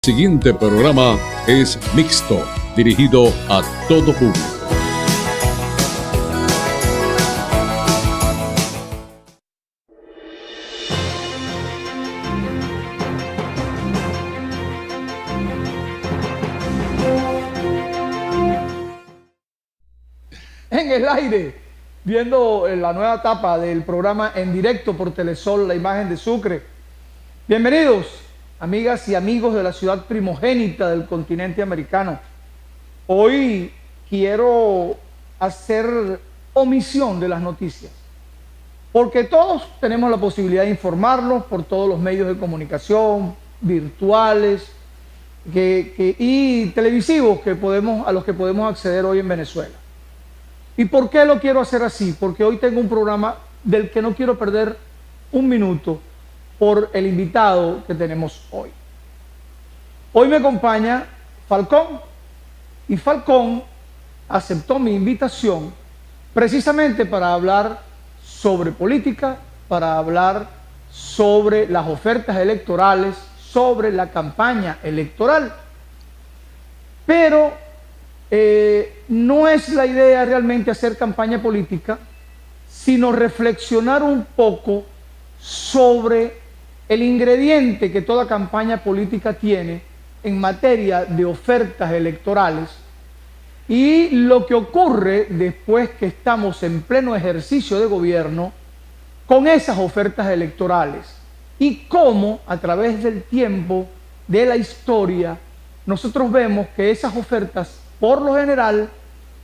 Siguiente programa es mixto, dirigido a todo público. En el aire, viendo la nueva etapa del programa en directo por Telesol, La Imagen de Sucre. Bienvenidos, amigas y amigos de la ciudad primogénita del continente americano. Hoy quiero hacer omisión de las noticias, porque todos tenemos la posibilidad de informarnos por todos los medios de comunicación, virtuales y televisivos a los que podemos acceder hoy en Venezuela. ¿Y por qué lo quiero hacer así? Porque hoy tengo un programa del que no quiero perder un minuto por el invitado que tenemos hoy. Hoy me acompaña Falcón, y Falcón aceptó mi invitación precisamente para hablar sobre política, para hablar sobre las ofertas electorales, sobre la campaña electoral. Pero no es la idea realmente hacer campaña política, sino reflexionar un poco sobre el ingrediente que toda campaña política tiene en materia de ofertas electorales y lo que ocurre después que estamos en pleno ejercicio de gobierno con esas ofertas electorales y cómo a través del tiempo, de la historia, nosotros vemos que esas ofertas, por lo general,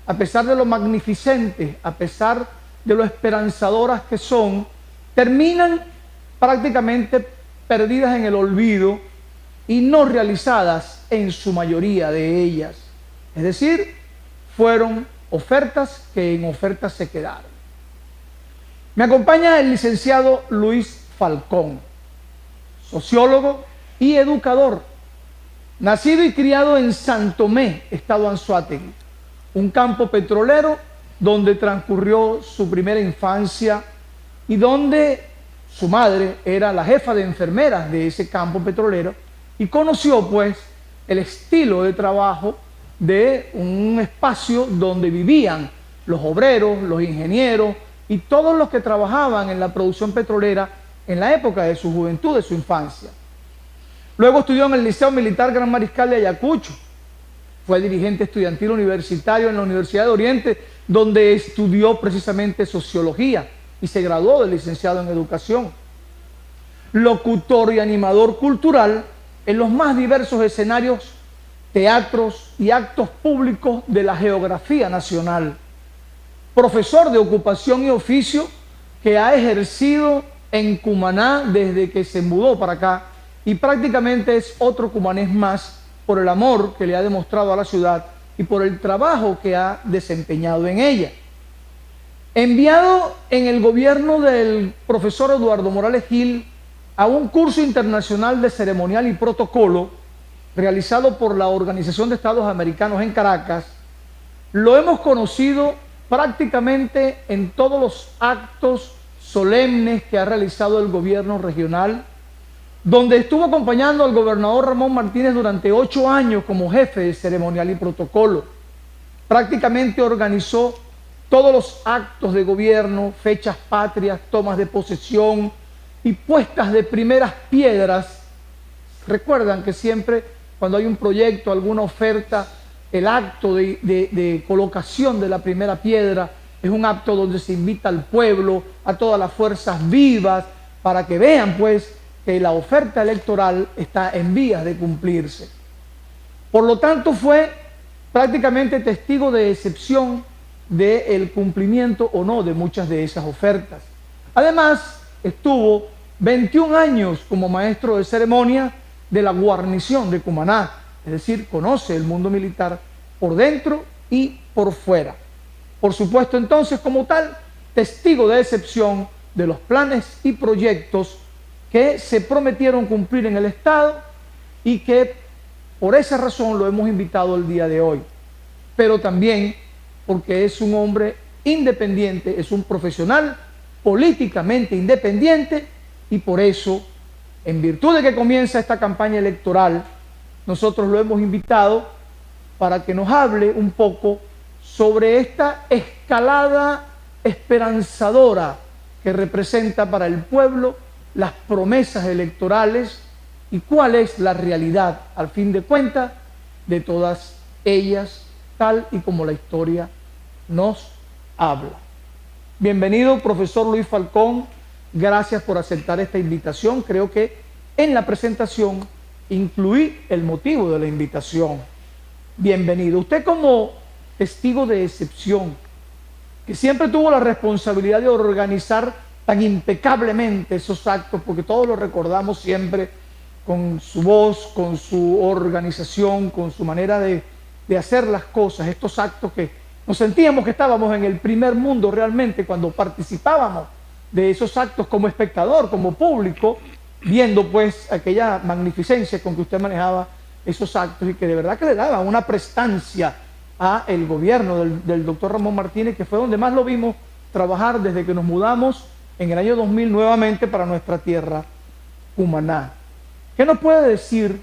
a pesar de lo magnificentes, a pesar de lo esperanzadoras que son, terminan prácticamente perdidas en el olvido y no realizadas en su mayoría de ellas. Es decir, fueron ofertas que en ofertas se quedaron. Me acompaña el licenciado Luis Falcón, sociólogo y educador, nacido y criado en San Tomé, estado Anzoátegui, un campo petrolero donde transcurrió su primera infancia y donde su madre era la jefa de enfermeras de ese campo petrolero y conoció pues el estilo de trabajo de un espacio donde vivían los obreros, los ingenieros y todos los que trabajaban en la producción petrolera en la época de su juventud, de su infancia. Luego estudió en el Liceo Militar Gran Mariscal de Ayacucho. Fue dirigente estudiantil universitario en la Universidad de Oriente, donde estudió precisamente sociología y se graduó de licenciado en educación. Locutor y animador cultural en los más diversos escenarios, teatros y actos públicos de la geografía nacional. Profesor de ocupación y oficio que ha ejercido en Cumaná desde que se mudó para acá, y prácticamente es otro cumanés más por el amor que le ha demostrado a la ciudad y por el trabajo que ha desempeñado en ella. Enviado en el gobierno del profesor Eduardo Morales Gil a un curso internacional de ceremonial y protocolo realizado por la Organización de Estados Americanos en Caracas, lo hemos conocido prácticamente en todos los actos solemnes que ha realizado el gobierno regional, donde estuvo acompañando al gobernador Ramón Martínez durante 8 años como jefe de ceremonial y protocolo. Prácticamente organizó todos los actos de gobierno, fechas patrias, tomas de posesión y puestas de primeras piedras. Recuerdan que siempre cuando hay un proyecto, alguna oferta, el acto de colocación de la primera piedra es un acto donde se invita al pueblo, a todas las fuerzas vivas, para que vean pues que la oferta electoral está en vías de cumplirse. Por lo tanto, fue prácticamente testigo de excepción del cumplimiento o no de muchas de esas ofertas. Además, estuvo 21 años como maestro de ceremonia de la guarnición de Cumaná, es decir, conoce el mundo militar por dentro y por fuera. Por supuesto, entonces, como tal, testigo de excepción de los planes y proyectos que se prometieron cumplir en el Estado y que por esa razón lo hemos invitado el día de hoy. Pero también porque es un hombre independiente, es un profesional políticamente independiente y por eso, en virtud de que comienza esta campaña electoral, nosotros lo hemos invitado para que nos hable un poco sobre esta escalada esperanzadora que representa para el pueblo las promesas electorales y cuál es la realidad, al fin de cuentas, de todas ellas, tal y como la historia nos habla. Bienvenido, profesor Luis Falcón. Gracias por aceptar esta invitación. Creo que en la presentación incluí el motivo de la invitación. Bienvenido. Usted, como testigo de excepción, que siempre tuvo la responsabilidad de organizar tan impecablemente esos actos, porque todos los recordamos siempre con su voz, con su organización, con su manera de hacer las cosas, estos actos que nos sentíamos que estábamos en el primer mundo realmente cuando participábamos de esos actos como espectador, como público, viendo pues aquella magnificencia con que usted manejaba esos actos y que de verdad que le daba una prestancia a el gobierno del doctor Ramón Martínez, que fue donde más lo vimos trabajar desde que nos mudamos en el año 2000 nuevamente para nuestra tierra, Cumaná. ¿Qué nos puede decir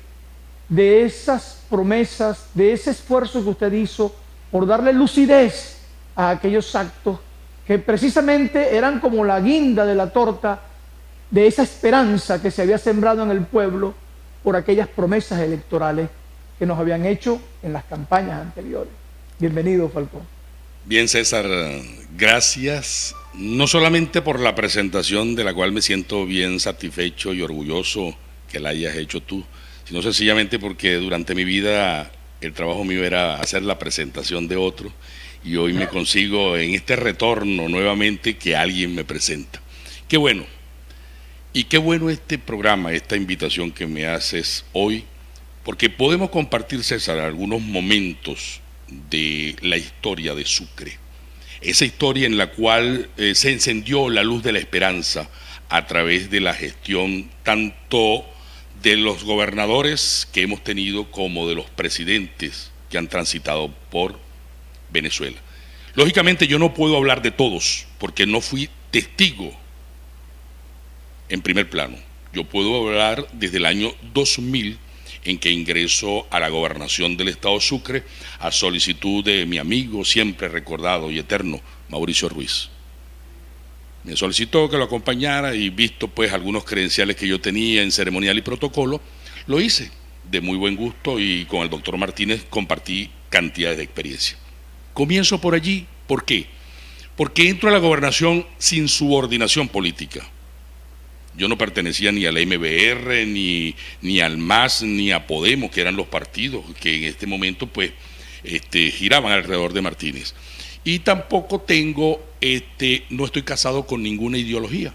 de esas promesas, de ese esfuerzo que usted hizo por darle lucidez a aquellos actos que precisamente eran como la guinda de la torta de esa esperanza que se había sembrado en el pueblo por aquellas promesas electorales que nos habían hecho en las campañas anteriores? Bienvenido, Falcón. Bien, César, gracias, no solamente por la presentación, de la cual me siento bien satisfecho y orgulloso que la hayas hecho tú, sino sencillamente porque durante mi vida el trabajo mío era hacer la presentación de otro, y hoy me consigo en este retorno nuevamente que alguien me presenta. Qué bueno, y qué bueno este programa, esta invitación que me haces hoy, porque podemos compartir, César, algunos momentos de la historia de Sucre, esa historia en la cual se encendió la luz de la esperanza a través de la gestión tanto de los gobernadores que hemos tenido como de los presidentes que han transitado por Venezuela. Lógicamente yo no puedo hablar de todos porque no fui testigo en primer plano. Yo puedo hablar desde el año 2000, en que ingreso a la gobernación del estado Sucre a solicitud de mi amigo siempre recordado y eterno, Mauricio Ruiz. Me solicitó que lo acompañara y, visto pues algunos credenciales que yo tenía en ceremonial y protocolo, lo hice de muy buen gusto y con el doctor Martínez compartí cantidades de experiencia. Comienzo por allí. ¿Por qué? Porque entro a la gobernación sin subordinación política. Yo no pertenecía ni a la MBR, ni al MAS, ni a Podemos, que eran los partidos que en este momento pues giraban alrededor de Martínez. Y tampoco no estoy casado con ninguna ideología,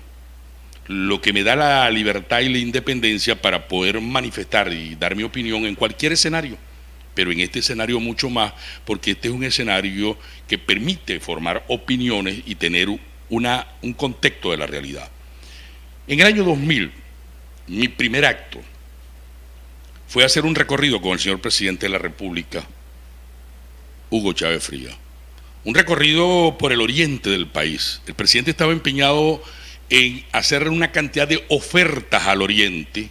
lo que me da la libertad y la independencia para poder manifestar y dar mi opinión en cualquier escenario, pero en este escenario mucho más, porque este es un escenario que permite formar opiniones y tener un contexto de la realidad. En el año 2000, mi primer acto fue hacer un recorrido con el señor presidente de la República, Hugo Chávez Frías. Un recorrido por el oriente del país. El presidente estaba empeñado en hacer una cantidad de ofertas al oriente,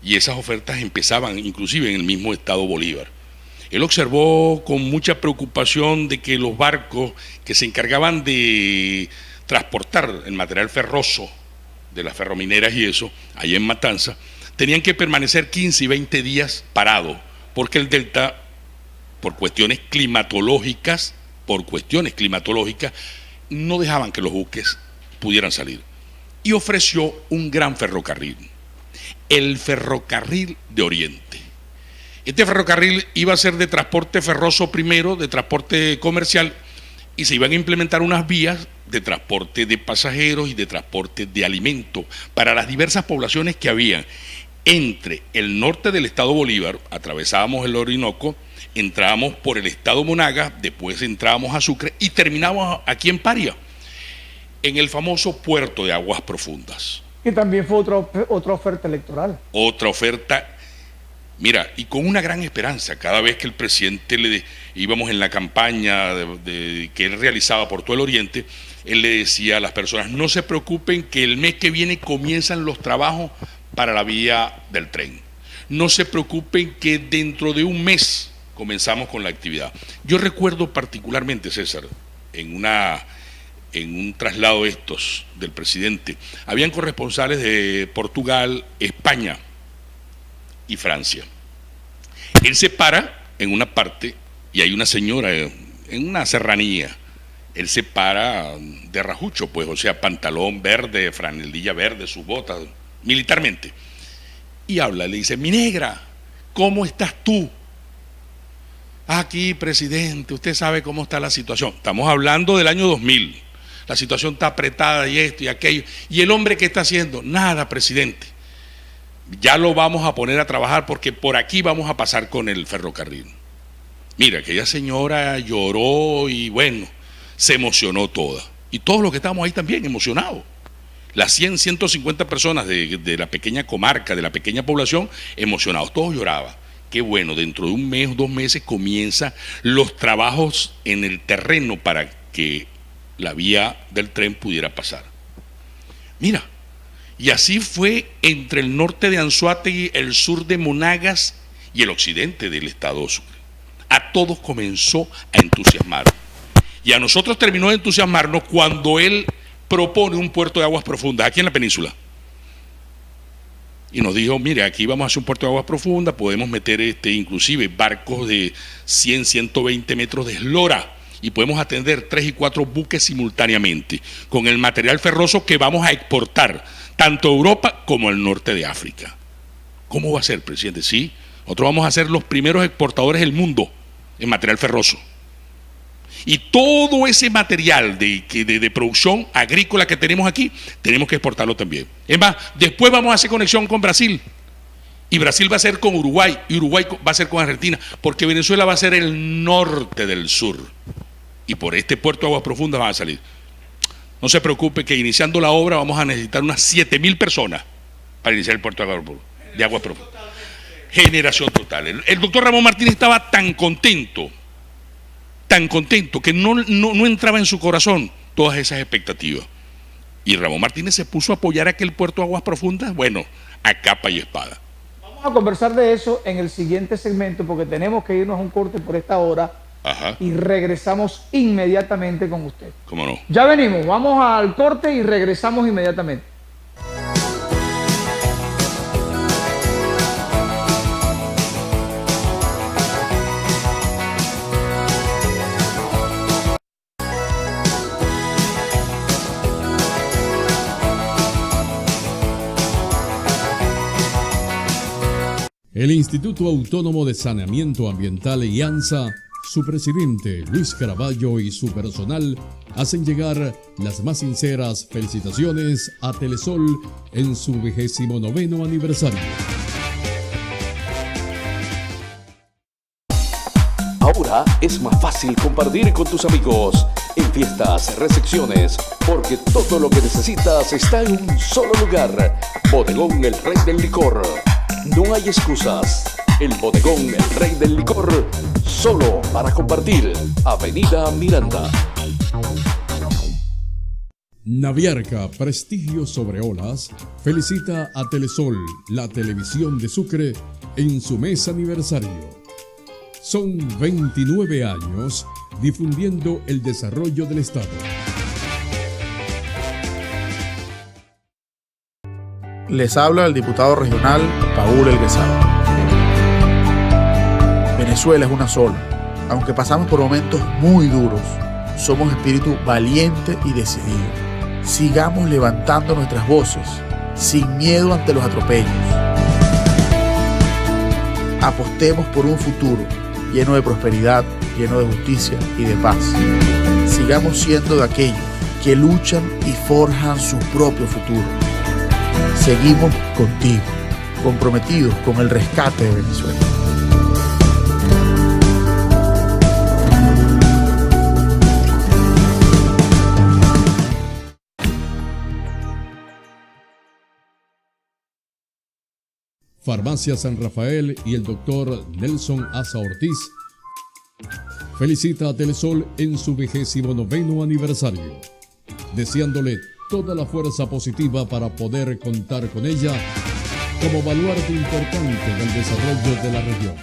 y esas ofertas empezaban inclusive en el mismo estado Bolívar. Él observó con mucha preocupación de que los barcos que se encargaban de transportar el material ferroso de las ferromineras y eso, allá en Matanza, tenían que permanecer 15 y 20 días parados, porque el delta, por cuestiones climatológicas, no dejaban que los buques pudieran salir. Y ofreció un gran ferrocarril, el Ferrocarril de Oriente. Este ferrocarril iba a ser de transporte ferroso primero, de transporte comercial, y se iban a implementar unas vías de transporte de pasajeros y de transporte de alimentos para las diversas poblaciones que había entre el norte del estado Bolívar. Atravesábamos el Orinoco, entrábamos por el estado Monagas, después entrábamos a Sucre y terminábamos aquí en Paria, en el famoso puerto de Aguas Profundas. Que también fue otra oferta electoral. Otra oferta. Mira, y con una gran esperanza, cada vez que el presidente íbamos en la campaña que él realizaba por todo el oriente, él le decía a las personas: no se preocupen, que el mes que viene comienzan los trabajos para la vía del tren. no se preocupen que dentro de un mes comenzamos con la actividad. Yo recuerdo particularmente, César, en un traslado estos del presidente, habían corresponsales de Portugal, España y Francia. Él se para en una parte y hay una señora en una serranía. Él se para de rajucho, pues, o sea, pantalón verde, franelilla verde, sus botas, militarmente. Y habla, le dice: mi negra, ¿cómo estás tú? Aquí, presidente, usted sabe cómo está la situación. Estamos hablando del año 2000. La situación está apretada y esto y aquello. ¿Y el hombre qué está haciendo? Nada, presidente. Ya lo vamos a poner a trabajar porque por aquí vamos a pasar con el ferrocarril. Mira, aquella señora lloró y bueno, se emocionó toda. Y todos los que estábamos ahí también emocionados. Las 100, 150 personas de la pequeña comarca, de la pequeña población, emocionados. Todos lloraban. Qué bueno, dentro de un mes o 2 meses comienzan los trabajos en el terreno para que la vía del tren pudiera pasar. Mira, y así fue entre el norte de Anzoátegui, el sur de Monagas y el occidente del estado Sucre. A todos comenzó a entusiasmar. Y a nosotros terminó de entusiasmarnos cuando él propone un puerto de aguas profundas aquí en la península. Y nos dijo: mire, aquí vamos a hacer un puerto de aguas profundas, podemos meter inclusive barcos de 100, 120 metros de eslora y podemos atender 3 y 4 buques simultáneamente con el material ferroso que vamos a exportar tanto a Europa como al norte de África. ¿Cómo va a ser, presidente? Sí, nosotros vamos a ser los primeros exportadores del mundo en material ferroso. Y todo ese material de producción agrícola que tenemos aquí, tenemos que exportarlo también. Es más, después vamos a hacer conexión con Brasil. Y Brasil va a ser con Uruguay, y Uruguay va a ser con Argentina, porque Venezuela va a ser el norte del sur. Y por este puerto de aguas profundas van a salir. No se preocupe que iniciando la obra vamos a necesitar unas 7.000 personas para iniciar el puerto de aguas profundas. Generación total. El doctor Ramón Martínez estaba tan contento que no entraba en su corazón todas esas expectativas. Y Ramón Martínez se puso a apoyar aquel puerto de aguas profundas, bueno, a capa y espada. Vamos a conversar de eso en el siguiente segmento porque tenemos que irnos a un corte por esta hora. Ajá. Y regresamos inmediatamente con usted. ¿Cómo no? Ya venimos, vamos al corte y regresamos inmediatamente. El Instituto Autónomo de Saneamiento Ambiental IANSA, su presidente Luis Caraballo y su personal hacen llegar las más sinceras felicitaciones a Telesol en su 29º aniversario. Ahora es más fácil compartir con tus amigos en fiestas, recepciones, porque todo lo que necesitas está en un solo lugar. Bodegón El Rey del Licor. No hay excusas. El Bodegón El Rey del Licor, solo para compartir. Avenida Miranda. Naviarca, prestigio sobre olas, felicita a Telesol, la televisión de Sucre, en su mes aniversario. Son 29 años difundiendo el desarrollo del Estado. Les habla el diputado regional Paul Elguezado. Venezuela es una sola. Aunque pasamos por momentos muy duros, somos espíritu valiente y decidido. Sigamos levantando nuestras voces, sin miedo ante los atropellos. Apostemos por un futuro lleno de prosperidad, lleno de justicia y de paz. Sigamos siendo de aquellos que luchan y forjan su propio futuro. Seguimos contigo, comprometidos con el rescate de Venezuela. Farmacia San Rafael y el doctor Nelson Asa Ortiz felicita a Telesol en su 29º aniversario, deseándole toda la fuerza positiva para poder contar con ella como baluarte importante del desarrollo de la región.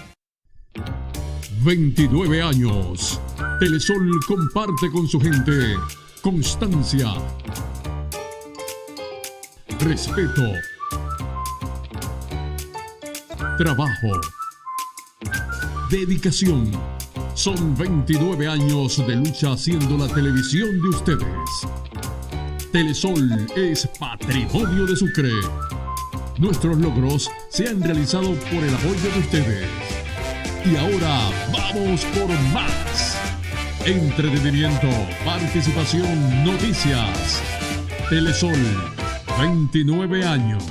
29 años. Telesol comparte con su gente constancia, respeto, trabajo, dedicación. Son 29 años de lucha haciendo la televisión de ustedes. Telesol es patrimonio de Sucre. Nuestros logros se han realizado por el apoyo de ustedes. Y ahora vamos por más. Entretenimiento, participación, noticias. Telesol, 29 años.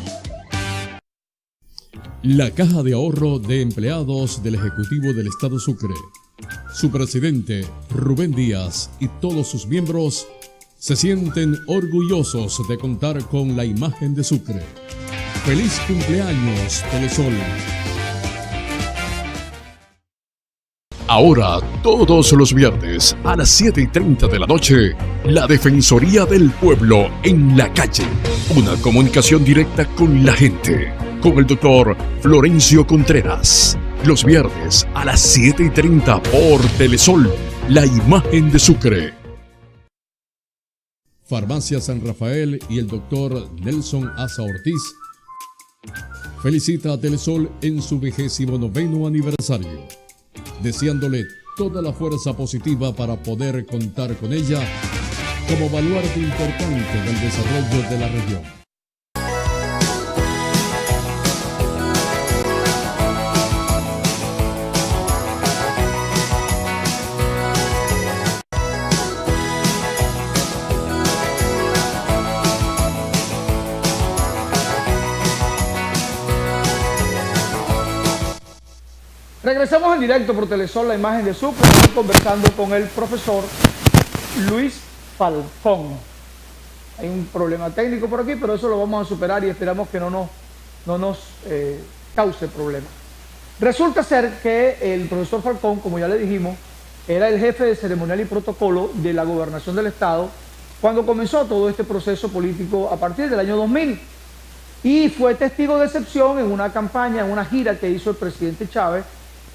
La Caja de Ahorro de Empleados del Ejecutivo del Estado Sucre, su presidente Rubén Díaz y todos sus miembros se sienten orgullosos de contar con la imagen de Sucre. ¡Feliz cumpleaños, Telesol! Ahora, todos los viernes a las 7:30 de la noche, la Defensoría del Pueblo en la calle. Una comunicación directa con la gente, con el doctor Florencio Contreras. Los viernes a las 7:30 por Telesol, la imagen de Sucre. Farmacia San Rafael y el doctor Nelson Asa Ortiz felicita a Telesol en su 29º aniversario, deseándole toda la fuerza positiva para poder contar con ella como baluarte importante del desarrollo de la región. Regresamos en directo por Telesol, la imagen de Sucre. Estoy conversando con el profesor Luis Falcón. Hay un problema técnico por aquí, pero eso lo vamos a superar y esperamos que no nos cause problemas. Resulta ser que el profesor Falcón, como ya le dijimos, era el jefe de ceremonial y protocolo de la gobernación del estado cuando comenzó todo este proceso político a partir del año 2000. Y fue testigo de excepción en una campaña, en una gira que hizo el presidente Chávez.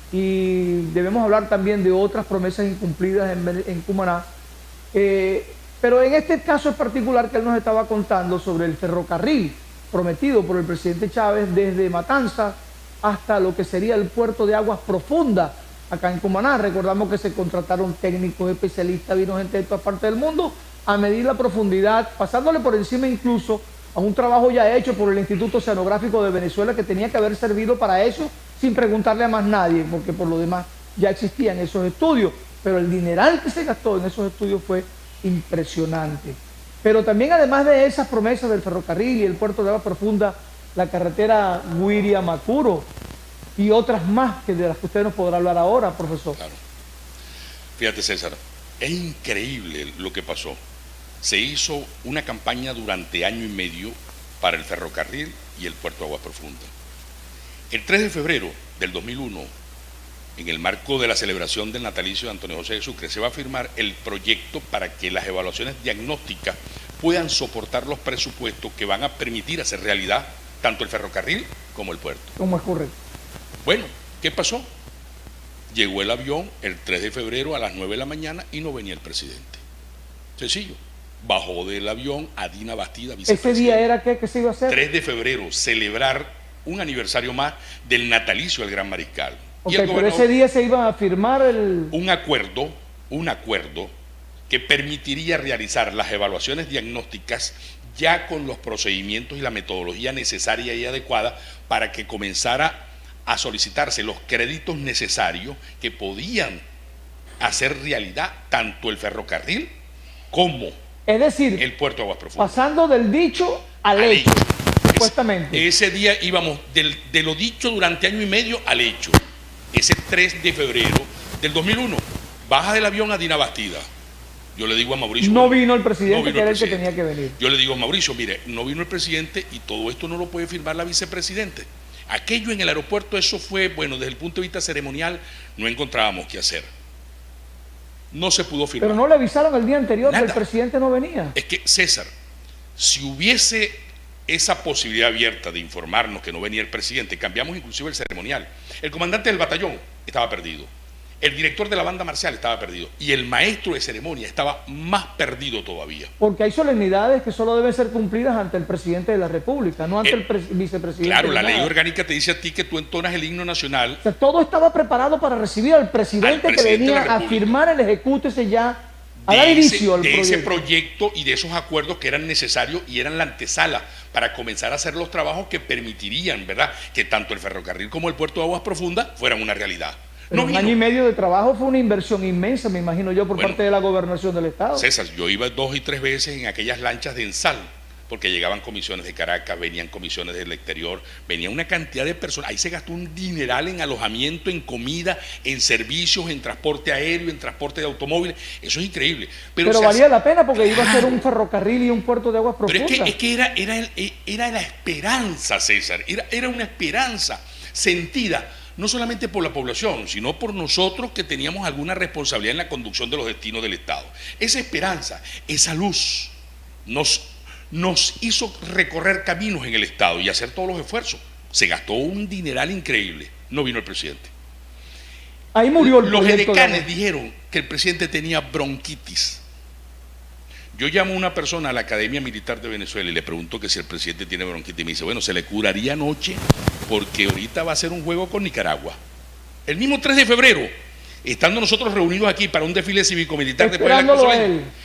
Y debemos hablar también de otras promesas incumplidas en Cumaná. Pero en este caso en particular que él nos estaba contando sobre el ferrocarril prometido por el presidente Chávez desde Matanzas hasta lo que sería el puerto de aguas profundas acá en Cumaná. Recordamos que se contrataron técnicos, especialistas, vino gente de todas partes del mundo a medir la profundidad, pasándole por encima incluso a un trabajo ya hecho por el Instituto Oceanográfico de Venezuela que tenía que haber servido para eso sin preguntarle a más nadie, porque por lo demás ya existían esos estudios, pero el dineral que se gastó en esos estudios fue impresionante. Pero también además de esas promesas del ferrocarril y el puerto de agua profunda, la carretera Guiria-Macuro y otras más que de las que usted nos podrá hablar ahora, profesor. Claro. Fíjate, César, es increíble lo que pasó. Se hizo una campaña durante año y medio para el ferrocarril y el puerto de agua profunda. El 3 de febrero del 2001, en el marco de la celebración del natalicio de Antonio José de Sucre, se va a firmar el proyecto para que las evaluaciones diagnósticas puedan soportar los presupuestos que van a permitir hacer realidad tanto el ferrocarril como el puerto. ¿Cómo es correcto? Bueno, ¿qué pasó? Llegó el avión el 3 de febrero a las 9 de la mañana y no venía el presidente. Sencillo. Bajó del avión a Dina Bastida, vicepresidenta. ¿Ese día era qué se iba a hacer? 3 de febrero, celebrar un aniversario más del natalicio del Gran Mariscal. Ok, pero ese día se iba a firmar un acuerdo que permitiría realizar las evaluaciones diagnósticas ya con los procedimientos y la metodología necesaria y adecuada para que comenzara a solicitarse los créditos necesarios que podían hacer realidad tanto el ferrocarril como es decir, el puerto de aguas profundas. Pasando del dicho al hecho, supuestamente. Ese día íbamos de lo dicho durante año y medio al hecho. Ese 3 de febrero del 2001, baja del avión a Dina Bastida. Yo le digo a Mauricio... No vino el presidente, que era el que tenía que venir. Yo le digo a Mauricio, mire, no vino el presidente y todo esto no lo puede firmar la vicepresidente. Aquello en el aeropuerto, eso fue, bueno, desde el punto de vista ceremonial, no encontrábamos qué hacer. No se pudo firmar. Pero no le avisaron el día anterior que el presidente no venía. Es que, César, si hubiese esa posibilidad abierta de informarnos que no venía el presidente, cambiamos inclusive el ceremonial. El comandante del batallón estaba perdido, el director de la banda marcial estaba perdido y el maestro de ceremonia estaba más perdido todavía. Porque hay solemnidades que solo deben ser cumplidas ante el presidente de la República, no ante el vicepresidente. Claro, la ley orgánica te dice a ti que tú entonas el himno nacional. O sea, todo estaba preparado para recibir al presidente que venía a firmar el ejecútese ya, a dar inicio al proyecto. De ese proyecto y de esos acuerdos que eran necesarios y eran la antesala para comenzar a hacer los trabajos que permitirían, ¿verdad?, que tanto el ferrocarril como el puerto de Aguas Profundas fueran una realidad. Pero un año y medio de trabajo fue una inversión inmensa, me imagino yo, por parte de la gobernación del Estado. César, yo iba 2 y 3 veces en aquellas lanchas de ensal, porque llegaban comisiones de Caracas, venían comisiones del exterior, venía una cantidad de personas. Ahí se gastó un dineral en alojamiento, en comida, en servicios, en transporte aéreo, en transporte de automóviles. Eso es increíble. Pero valía la pena porque iba a ser un ferrocarril y un puerto de Aguas Profundas. Pero es que era la esperanza, César. Era una esperanza sentida no solamente por la población, sino por nosotros que teníamos alguna responsabilidad en la conducción de los destinos del Estado. Esa esperanza, esa luz, nos hizo recorrer caminos en el Estado y hacer todos los esfuerzos. Se gastó un dineral increíble. No vino el presidente. Ahí murió el proyecto. Los edecanes dijeron que el presidente tenía bronquitis. Yo llamo a una persona a la Academia Militar de Venezuela y le pregunto que si el presidente tiene bronquitis. Y me dice, bueno, se le curaría anoche porque ahorita va a hacer un juego con Nicaragua. El mismo 3 de febrero, estando nosotros reunidos aquí para un desfile cívico-militar después de la Cruz,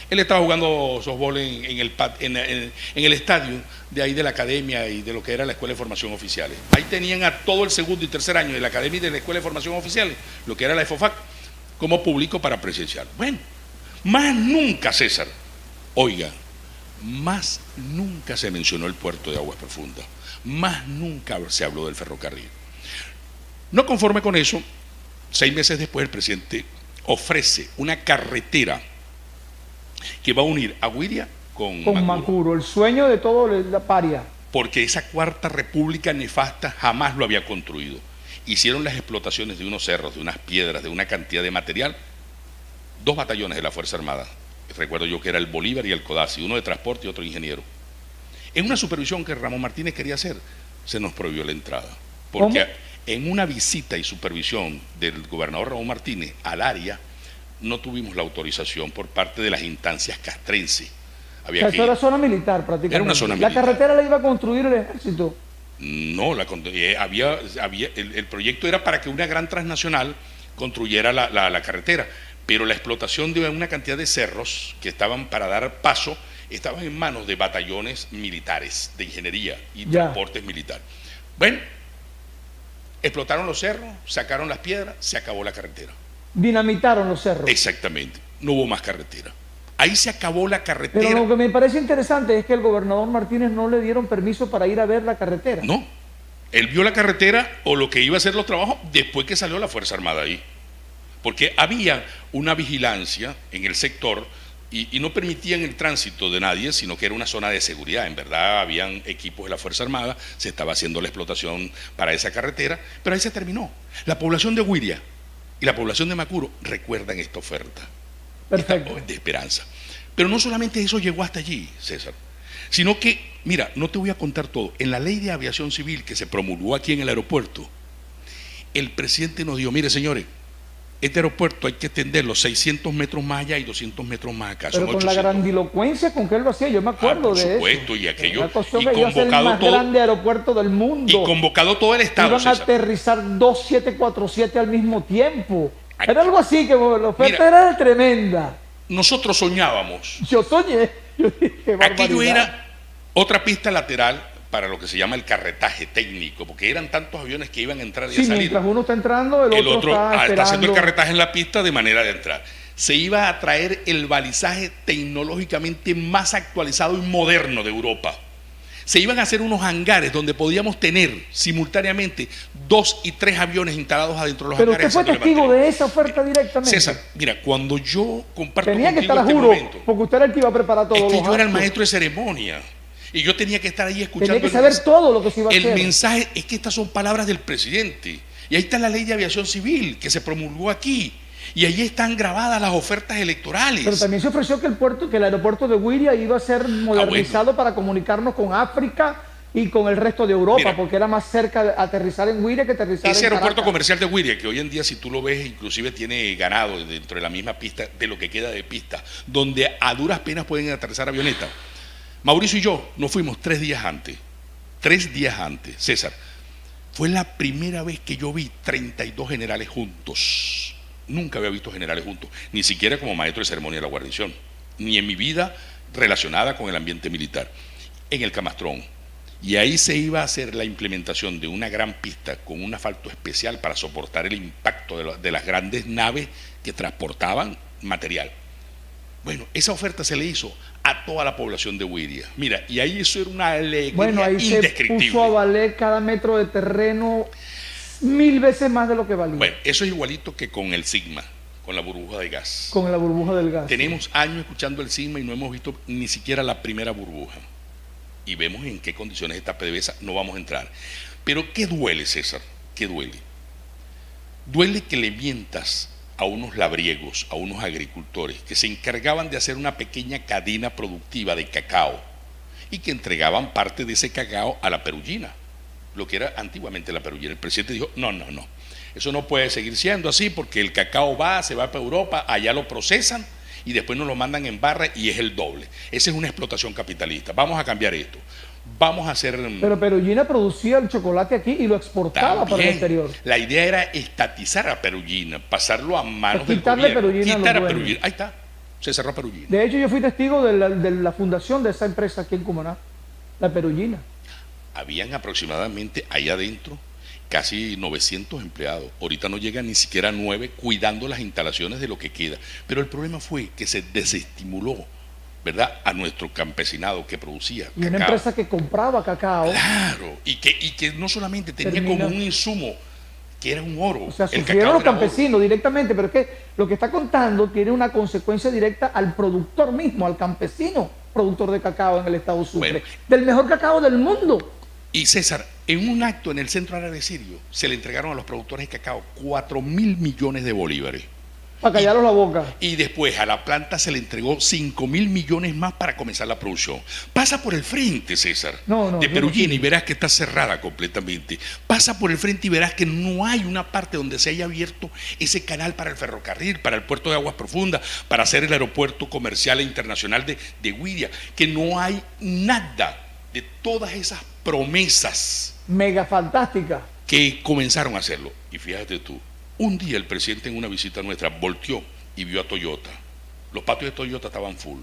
él estaba jugando softball en el estadio de ahí de la Academia y de lo que era la Escuela de Formación Oficiales. Ahí tenían a todo el segundo y tercer año de la Academia y de la Escuela de Formación Oficiales, lo que era la EFOFAC, como público para presenciar. Bueno, más nunca, César, oiga, más nunca se mencionó el puerto de Aguas Profundas, más nunca se habló del ferrocarril. No conforme con eso, 6 meses después el presidente ofrece una carretera que va a unir a Güiria con Macuro, el sueño de todo la paria. Porque esa cuarta república nefasta jamás lo había construido. Hicieron las explotaciones de unos cerros, de unas piedras, de una cantidad de material. 2 batallones de la Fuerza Armada. Recuerdo yo que era el Bolívar y el Codazzi, uno de transporte y otro ingeniero. En una supervisión que Ramón Martínez quería hacer, se nos prohibió la entrada. Porque en una visita y supervisión del gobernador Ramón Martínez al área, no tuvimos la autorización por parte de las instancias castrenses. Eso era zona militar prácticamente. Era una zona militar. ¿La carretera la iba a construir el ejército? No, el proyecto era para que una gran transnacional construyera la carretera, pero la explotación de una cantidad de cerros que estaban para dar paso estaban en manos de batallones militares, de ingeniería y transportes militares. Bueno, explotaron los cerros, sacaron las piedras, se acabó la carretera. Dinamitaron los cerros. Exactamente, no hubo más carretera. Ahí se acabó la carretera. Pero lo que me parece interesante es que el gobernador Martínez no le dieron permiso para ir a ver la carretera. No, él vio la carretera o lo que iba a hacer los trabajos después que salió la Fuerza Armada ahí. Porque había una vigilancia en el sector y no permitían el tránsito de nadie, sino que era una zona de seguridad. En verdad habían equipos de la Fuerza Armada, se estaba haciendo la explotación para esa carretera, pero ahí se terminó. La población de Güiria y la población de Macuro recuerdan esta oferta. Perfecto. De esperanza. Pero no solamente eso llegó hasta allí, César, sino que, mira, no te voy a contar todo. En la ley de aviación civil que se promulgó aquí en el aeropuerto, el presidente nos dijo, mire señores, este aeropuerto hay que extenderlo 600 metros más allá y 200 metros más acá. Pero con la grandilocuencia con que él lo hacía, yo me acuerdo de eso. Por supuesto, y aquello, y convocado el más grande aeropuerto del mundo. Y convocado todo el Estado. Iban a aterrizar 2 747 al mismo tiempo. Era algo así, que la oferta era tremenda. Nosotros soñábamos. Yo soñé. Yo dije, aquello era otra pista lateral para lo que se llama el carretaje técnico, porque eran tantos aviones que iban a entrar y a salir. Mientras uno está entrando, el otro está haciendo el carretaje en la pista de manera de entrar. Se iba a traer el balizaje tecnológicamente más actualizado y moderno de Europa. Se iban a hacer unos hangares donde podíamos tener simultáneamente 2 y 3 aviones instalados adentro de los hangares. Pero usted fue testigo de esa oferta directamente. César, mira, cuando yo comparto tenía que estar a juro, porque usted era el que iba a preparar todo. Es que yo era el maestro de ceremonia. Y yo tenía que estar ahí escuchando. Tenía que saber todo lo que se iba a hacer. El mensaje es que estas son palabras del presidente. Y ahí está la ley de aviación civil que se promulgó aquí. Y ahí están grabadas las ofertas electorales. Pero también se ofreció que el aeropuerto de Güiria iba a ser modernizado para comunicarnos con África y con el resto de Europa, Mira, porque era más cerca de aterrizar en Huira que aterrizar ese en aeropuerto Caracas. comercial de Huiria, que hoy en día si tú lo ves, inclusive tiene ganado dentro de la misma pista, de lo que queda de pista, donde a duras penas pueden aterrizar avionetas. Mauricio y yo nos fuimos 3 días antes, César. Fue la primera vez que yo vi 32 generales juntos. Nunca había visto generales juntos, ni siquiera como maestro de ceremonia de la guarnición, ni en mi vida relacionada con el ambiente militar, en el Camastrón. Y ahí se iba a hacer la implementación de una gran pista con un asfalto especial para soportar el impacto de las grandes naves que transportaban material. Bueno, esa oferta se le hizo a toda la población de Huiria. Mira, y ahí eso era una alegría Bueno, ahí indescriptible. se puso a valer cada metro de terreno 1000 veces más de lo que valía. Bueno, eso es igualito que con el Sigma, con la burbuja de gas. Con la burbuja del gas. Tenemos años escuchando el Sigma y no hemos visto ni siquiera la primera burbuja. Y vemos en qué condiciones está PDVSA, no vamos a entrar. Pero ¿qué duele, César? ¿Qué duele? Duele que le mientas a unos labriegos, a unos agricultores que se encargaban de hacer una pequeña cadena productiva de cacao y que entregaban parte de ese cacao a la Perullina, lo que era antiguamente la Perullina. El presidente dijo, no, eso no puede seguir siendo así porque el cacao se va para Europa, allá lo procesan y después nos lo mandan en barra y es el doble. Esa es una explotación capitalista. Vamos a cambiar esto. Vamos a hacer... Pero Perullina producía el chocolate aquí y lo exportaba para el exterior. La idea era estatizar a Perullina, pasarlo a manos del quitarle gobierno. Perullina a los Quitar a dueños. Perullina. Ahí está, se cerró Perullina. De hecho, yo fui testigo de la fundación de esa empresa aquí en Cumaná, la Perullina. Habían aproximadamente ahí adentro casi 900 empleados. Ahorita no llegan ni siquiera a 9 cuidando las instalaciones de lo que queda. Pero el problema fue que se desestimuló, ¿verdad?, a nuestro campesinado que producía Y una cacao. empresa que compraba cacao. Claro, y que no solamente tenía como un insumo que era un oro. O sea, el sufrieron cacao los era oro. campesinos directamente, pero es que lo que está contando tiene una consecuencia directa al productor mismo, al campesino productor de cacao en el estado Sucre, Bueno. del mejor cacao del mundo. Y César, en un acto en el Centro Árabe Sirio, se le entregaron a los productores de cacao 4.000 millones de bolívares. Para callarlos la boca. Y después a la planta se le entregó 5.000 millones más para comenzar la producción. Pasa por el frente, César, de Perullina y verás que está cerrada completamente. Pasa por el frente y verás que no hay una parte donde se haya abierto ese canal para el ferrocarril, para el puerto de aguas profundas, para hacer el aeropuerto comercial e internacional de Huiria, que no hay nada de todas esas promesas Mega fantástica. que comenzaron a hacerlo. Y fíjate tú, un día el presidente en una visita nuestra volteó y vio a Toyota. Los patios de Toyota estaban full.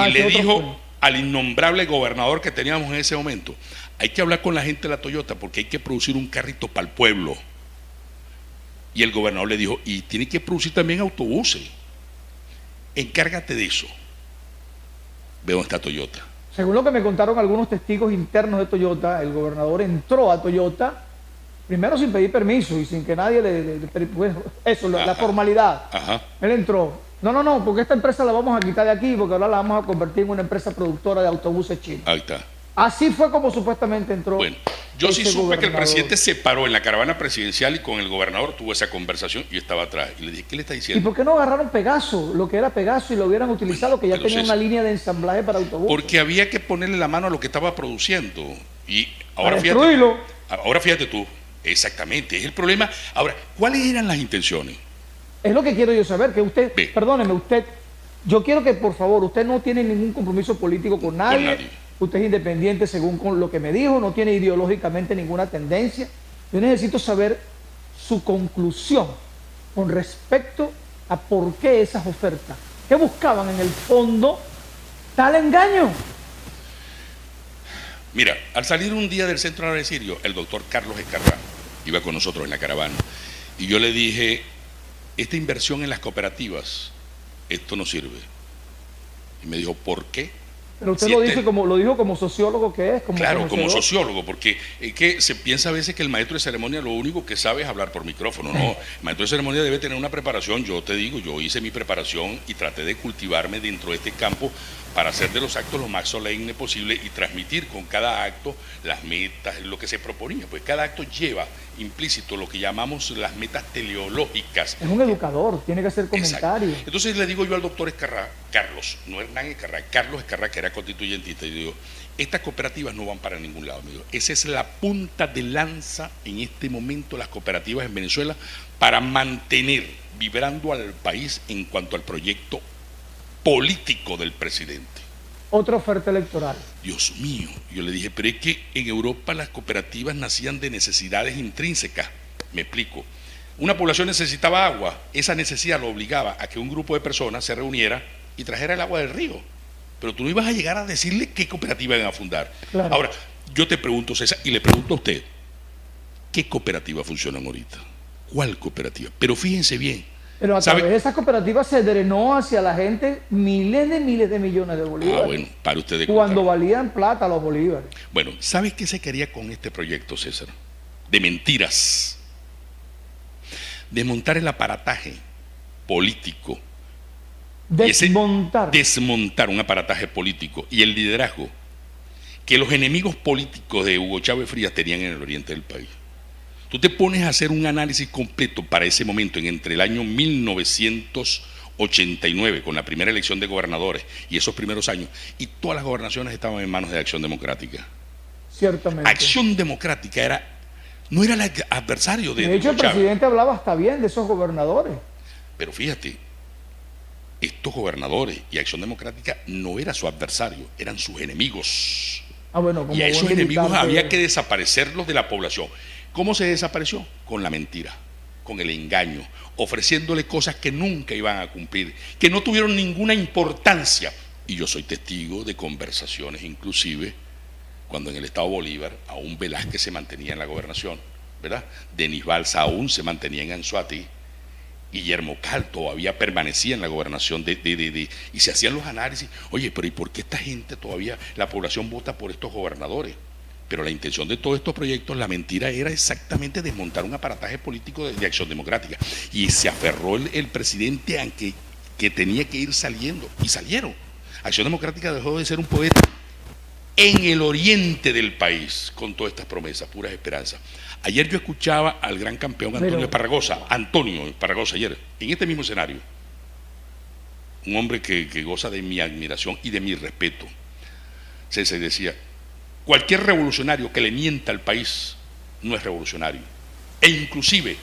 Y le dijo al innombrable gobernador que teníamos en ese momento, hay que hablar con la gente de la Toyota porque hay que producir un carrito para el pueblo. Y el gobernador le dijo, y tiene que producir también autobuses. Encárgate de eso. Veo esta Toyota. Según lo que me contaron algunos testigos internos de Toyota, el gobernador entró a Toyota primero sin pedir permiso y sin que nadie bueno, eso, la formalidad. Ajá. Él entró. No, porque esta empresa la vamos a quitar de aquí porque ahora la vamos a convertir en una empresa productora de autobuses chinos. Ahí está. Así fue como supuestamente entró. Bueno, yo sí ese supe que el gobernador. presidente se paró en la caravana presidencial y con el gobernador tuvo esa conversación y yo estaba atrás. Y le dije, ¿qué le está ¿Y diciendo? por qué no agarraron Pegaso, lo que era Pegaso, y lo hubieran utilizado, que ya pero tenía una línea de ensamblaje para autobuses? Porque había que ponerle la mano a lo que estaba produciendo. Y ahora Para fíjate, destruirlo. ahora fíjate tú, exactamente, es el problema. Ahora, ¿cuáles eran las intenciones? Es lo que quiero yo saber, que usted, Ve. perdóneme, yo quiero que por favor, usted no tiene ningún compromiso político con nadie. Usted es independiente según con lo que me dijo, no tiene ideológicamente ninguna tendencia. Yo necesito saber su conclusión con respecto a por qué esas ofertas. ¿Qué buscaban en el fondo tal engaño? Mira, al salir un día del Centro Árabe Sirio, el doctor Carlos Escarrá iba con nosotros en la caravana y yo le dije, esta inversión en las cooperativas, esto no sirve. Y me dijo, ¿por qué? Pero usted Si lo este- dijo como sociólogo que es, como Claro, como conocedor. sociólogo, porque es que se piensa a veces que el maestro de ceremonia lo único que sabe es hablar por micrófono. No, el maestro de ceremonia debe tener una preparación. Yo te digo, yo hice mi preparación y traté de cultivarme dentro de este campo para hacer de los actos lo más solemne posible y transmitir con cada acto las metas, lo que se proponía. Pues cada acto lleva implícito lo que llamamos las metas teleológicas. Es un educador, tiene que hacer Exacto. comentarios. Entonces le digo yo al doctor Escarrá, Carlos, no Hernán Escarrá, Carlos Escarrá, que era era constituyentista, y digo, estas cooperativas no van para ningún lado, amigo. Esa es la punta de lanza en este momento, las cooperativas en Venezuela, para mantener vibrando al país en cuanto al proyecto político del presidente. Otra oferta electoral. Dios mío, yo le dije, pero es que en Europa las cooperativas nacían de necesidades intrínsecas. Me explico. Una población necesitaba agua, esa necesidad lo obligaba a que un grupo de personas se reuniera y trajera el agua del río. Pero tú no ibas a llegar a decirle qué cooperativa iban a fundar. Claro. Ahora, yo te pregunto, César, y le pregunto a usted, ¿qué cooperativas funcionan ahorita? ¿Cuál cooperativa? Pero fíjense bien. Pero a través de esas cooperativas se drenó hacia la gente miles de millones de bolívares. Ah, bueno, para usted de cuando contar. valían plata los bolívares. Bueno, ¿sabes qué se quería con este proyecto, César? De mentiras. Desmontar el aparataje político. Desmontar un aparataje político y el liderazgo que los enemigos políticos de Hugo Chávez Frías tenían en el oriente del país. Tú te pones a hacer un análisis completo para ese momento, entre el año 1989, con la primera elección de gobernadores y esos primeros años, y todas las gobernaciones estaban en manos de Acción Democrática. Ciertamente. Acción Democrática no era el adversario de hecho, Hugo el Chávez. presidente hablaba hasta bien de esos gobernadores. Pero fíjate, estos gobernadores y Acción Democrática no era su adversario, eran sus enemigos. Bueno, como y a esos buen enemigos militante, había que desaparecerlos de la población. ¿Cómo se desapareció? Con la mentira, con el engaño, ofreciéndole cosas que nunca iban a cumplir, que no tuvieron ninguna importancia. Y yo soy testigo de conversaciones, inclusive, cuando en el Estado Bolívar aún Velázquez se mantenía en la gobernación, ¿verdad? Denis Balsa aún se mantenía en Anzoátegui, Guillermo Cal todavía permanecía en la gobernación y se hacían los análisis. Oye, pero ¿y por qué esta gente todavía, la población vota por estos gobernadores? Pero la intención de todos estos proyectos, la mentira era exactamente desmontar un aparataje político de Acción Democrática. Y se aferró el presidente a que tenía que ir saliendo, y salieron. Acción Democrática dejó de ser un poeta en el oriente del país con todas estas promesas, puras esperanzas. Ayer yo escuchaba al gran campeón Antonio Esparragosa ayer, en este mismo escenario. Un hombre que goza de mi admiración y de mi respeto. Se decía, cualquier revolucionario que le mienta al país no es revolucionario. E inclusive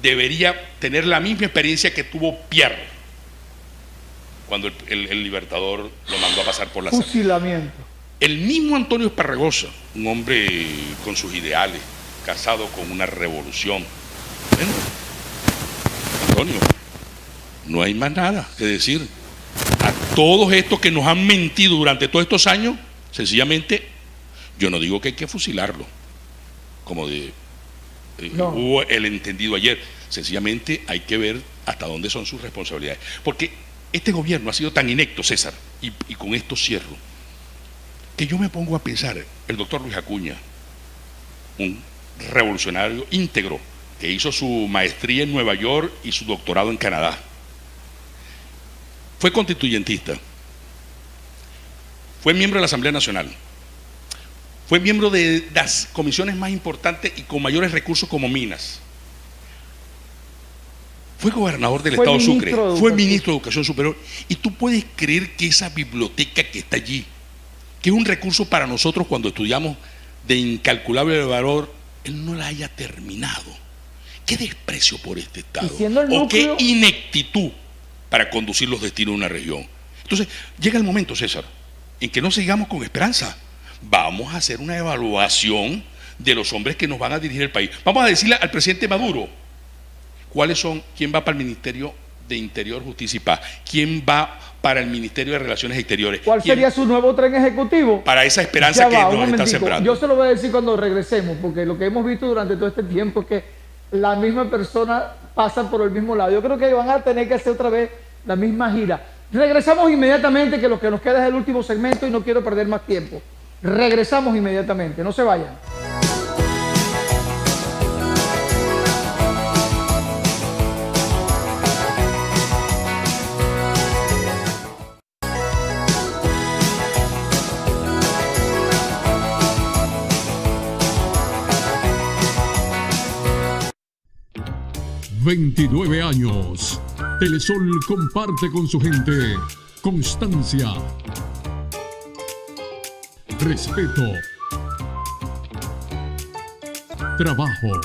debería tener la misma experiencia que tuvo Pierre cuando el Libertador lo mandó a pasar por la fusilamiento. El mismo Antonio Esparragosa, un hombre con sus ideales, casado con una revolución. Bueno, Antonio, no hay más nada que decir. A todos estos que nos han mentido durante todos estos años, sencillamente, yo no digo que hay que fusilarlo, como hubo el entendido ayer. Sencillamente hay que ver hasta dónde son sus responsabilidades. Porque este gobierno ha sido tan inepto, César, y con esto cierro, que yo me pongo a pensar, el doctor Luis Acuña, un revolucionario íntegro, que hizo su maestría en Nueva York y su doctorado en Canadá, fue constituyentista, fue miembro de la Asamblea Nacional, fue miembro de las comisiones más importantes y con mayores recursos como Minas, fue gobernador del Estado Sucre, fue ministro de Educación Superior, y tú puedes creer que esa biblioteca que está allí, que es un recurso para nosotros cuando estudiamos de incalculable valor, él no la haya terminado. Qué desprecio por este Estado, o qué ineptitud para conducir los destinos de una región. Entonces, llega el momento, César, en que no sigamos con esperanza. Vamos a hacer una evaluación de los hombres que nos van a dirigir el país. Vamos a decirle al presidente Maduro cuáles son, quién va para el Ministerio de Interior, Justicia y Paz, quién va para el Ministerio de Relaciones Exteriores. ¿Cuál sería su nuevo tren ejecutivo? Para esa esperanza que nos está sembrando. Yo se lo voy a decir cuando regresemos, porque lo que hemos visto durante todo este tiempo es que la misma persona pasa por el mismo lado. Yo creo que van a tener que hacer otra vez la misma gira. Regresamos inmediatamente, que lo que nos queda es el último segmento y no quiero perder más tiempo. Regresamos inmediatamente, no se vayan. ...29 años... Telesol comparte con su gente... ...constancia... respeto, trabajo,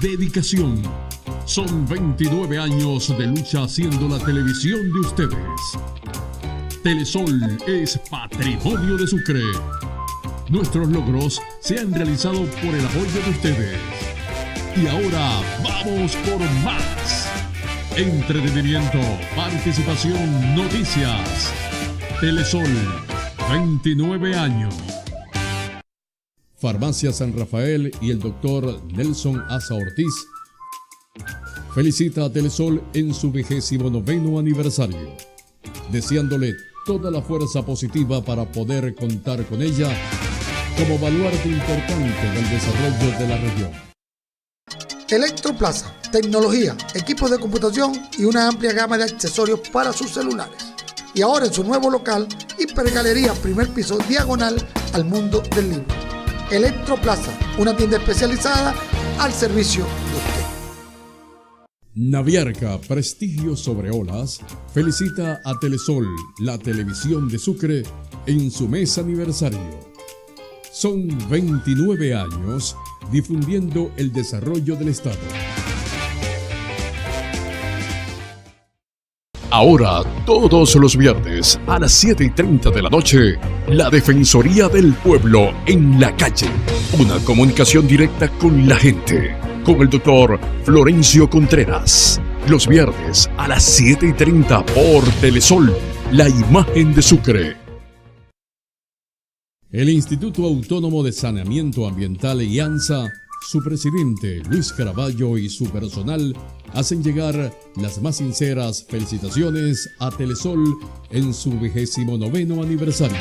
dedicación. Son 29 años de lucha haciendo la televisión de ustedes. Telesol es patrimonio de Sucre. Nuestros logros se han realizado por el apoyo de ustedes. Y ahora vamos por más. Entretenimiento, participación, noticias. Telesol, 29 años. Farmacia San Rafael y el doctor Nelson Asa Ortiz felicita a Telesol en su 29º aniversario, deseándole toda la fuerza positiva para poder contar con ella como baluarte importante del desarrollo de la región. Electroplaza, tecnología, equipos de computación y una amplia gama de accesorios para sus celulares. Y ahora en su nuevo local, Hipergalería, primer piso, diagonal al mundo del libro. Electroplaza, una tienda especializada al servicio de usted. Naviarca, prestigio sobre olas, felicita a Telesol, la televisión de Sucre, en su mes aniversario. Son 29 años difundiendo el desarrollo del Estado. Ahora, todos los viernes a las 7:30 de la noche, la Defensoría del Pueblo en la calle. Una comunicación directa con la gente. Con el doctor Florencio Contreras. Los viernes a las 7:30 por Telesol, la imagen de Sucre. El Instituto Autónomo de Saneamiento Ambiental y ANSA, su presidente Luis Caraballo y su personal hacen llegar las más sinceras felicitaciones a Telesol en su 29º aniversario.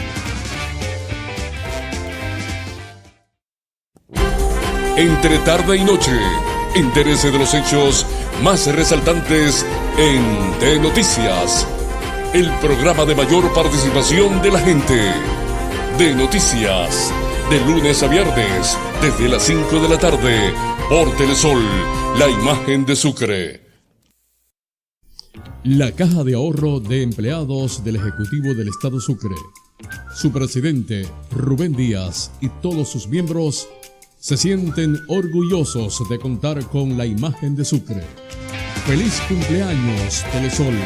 Entre tarde y noche, entérese de los hechos más resaltantes en De Noticias, el programa de mayor participación de la gente. De Noticias, de lunes a viernes, desde las 5 de la tarde, por Telesol, la imagen de Sucre. La Caja de Ahorro de Empleados del Ejecutivo del Estado Sucre, su presidente Rubén Díaz y todos sus miembros se sienten orgullosos de contar con la imagen de Sucre. ¡Feliz cumpleaños, Telesol!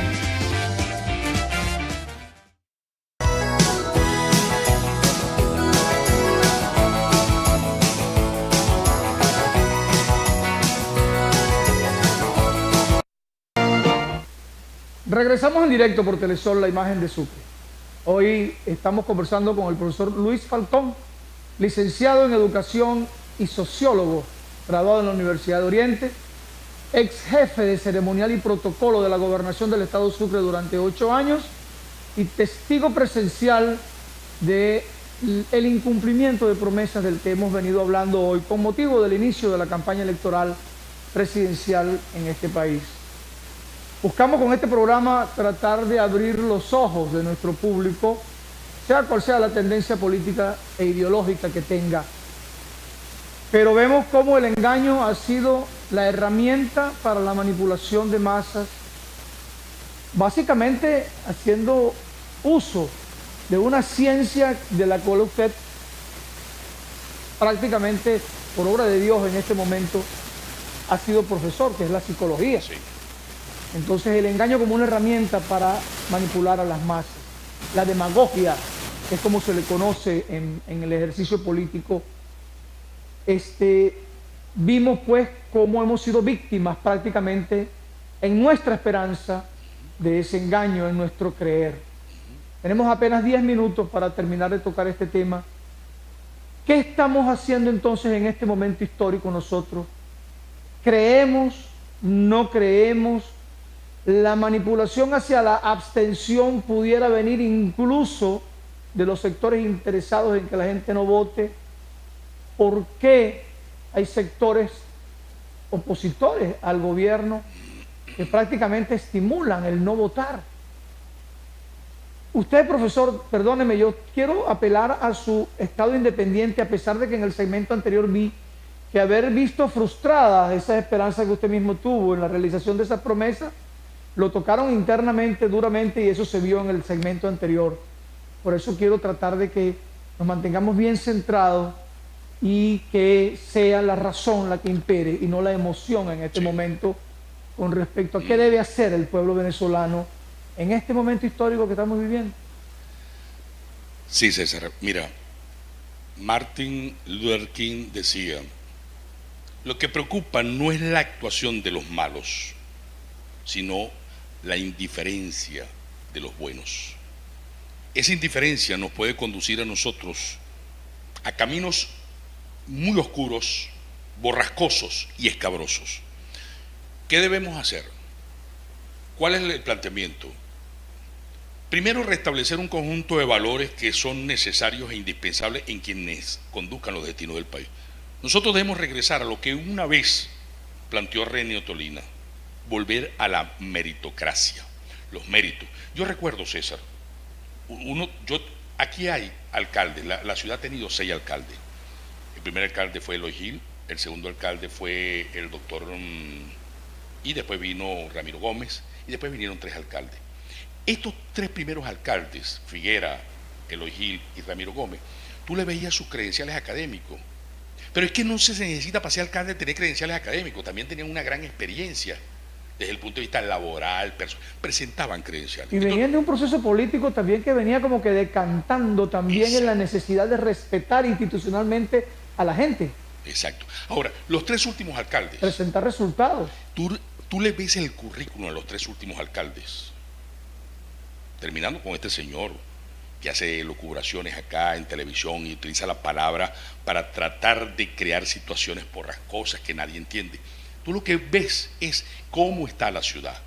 Regresamos en directo por Telesol, la imagen de Sucre. Hoy estamos conversando con el profesor Luis Falcón, licenciado en Educación y sociólogo, graduado en la Universidad de Oriente, ex jefe de ceremonial y protocolo de la Gobernación del Estado Sucre durante 8 años y testigo presencial del incumplimiento de promesas del que hemos venido hablando hoy con motivo del inicio de la campaña electoral presidencial en este país. Buscamos con este programa tratar de abrir los ojos de nuestro público, sea cual sea la tendencia política e ideológica que tenga. Pero vemos cómo el engaño ha sido la herramienta para la manipulación de masas, básicamente haciendo uso de una ciencia de la cual usted prácticamente, por obra de Dios en este momento, ha sido profesor, que es la psicología. Sí. Entonces el engaño como una herramienta para manipular a las masas. La demagogia, que es como se le conoce en el ejercicio político. Vimos pues cómo hemos sido víctimas prácticamente en nuestra esperanza de ese engaño, en nuestro creer. Tenemos apenas 10 minutos para terminar de tocar este tema. ¿Qué estamos haciendo entonces en este momento histórico nosotros? ¿Creemos? ¿No creemos? La manipulación hacia la abstención pudiera venir incluso de los sectores interesados en que la gente no vote. ¿Por qué hay sectores opositores al gobierno que prácticamente estimulan el no votar? Usted, profesor, perdóneme, yo quiero apelar a su estado independiente, a pesar de que en el segmento anterior vi que haber visto frustradas esas esperanzas que usted mismo tuvo en la realización de esas promesas, lo tocaron internamente, duramente, y eso se vio en el segmento anterior. Por eso quiero tratar de que nos mantengamos bien centrados y que sea la razón la que impere y no la emoción en este momento con respecto a qué debe hacer el pueblo venezolano en este momento histórico que estamos viviendo. Sí, César, mira, Martin Luther King decía, lo que preocupa no es la actuación de los malos, sino la indiferencia de los buenos. Esa indiferencia nos puede conducir a nosotros a caminos muy oscuros, borrascosos y escabrosos. ¿Qué debemos hacer? ¿Cuál es el planteamiento? Primero, restablecer un conjunto de valores que son necesarios e indispensables en quienes conduzcan los destinos del país. Nosotros debemos regresar a lo que una vez planteó René Ottolina, volver a la meritocracia, los méritos. Yo recuerdo, César, aquí hay alcaldes, la ciudad ha tenido 6 alcaldes. El primer alcalde fue Eloy Gil, el segundo alcalde fue el doctor, y después vino Ramiro Gómez, y después vinieron 3 alcaldes. Estos 3 primeros alcaldes, Figuera, Eloy Gil y Ramiro Gómez, tú le veías sus credenciales académicos. Pero es que no se necesita para ser alcalde tener credenciales académicos, también tenían una gran experiencia desde el punto de vista laboral, presentaban credenciales. Y venían de un proceso político también que venía como que decantando también en la necesidad de respetar institucionalmente a la gente. Exacto. Ahora, los 3 últimos alcaldes. Presentar resultados. Tú le ves el currículum a los 3 últimos alcaldes. Terminando con este señor que hace locubraciones acá en televisión y utiliza la palabra para tratar de crear situaciones borrascosas que nadie entiende. Tú lo que ves es cómo está la ciudad,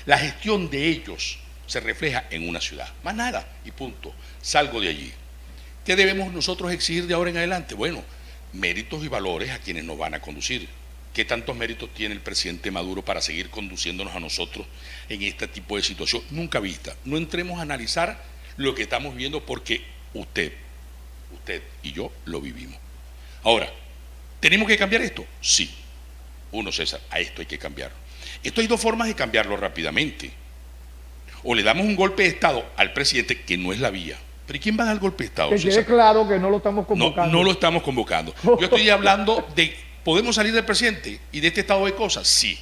la gestión de ellos se refleja en una ciudad. Más nada, y punto. Salgo de allí. ¿Qué debemos nosotros exigir de ahora en adelante? Bueno, méritos y valores a quienes nos van a conducir. ¿Qué tantos méritos tiene el presidente Maduro para seguir conduciéndonos a nosotros en este tipo de situación nunca vista? No entremos a analizar lo que estamos viendo porque usted y yo lo vivimos. Ahora, ¿tenemos que cambiar esto? Sí. Uno, César, a esto hay que cambiarlo. Esto hay 2 formas de cambiarlo rápidamente. O le damos un golpe de Estado al presidente, que no es la vía. ¿Pero ¿y quién va a dar el golpe de Estado, Que César? quede claro que no lo estamos convocando. No lo estamos convocando. Yo estoy hablando de, ¿podemos salir del presidente y de este estado de cosas? Sí.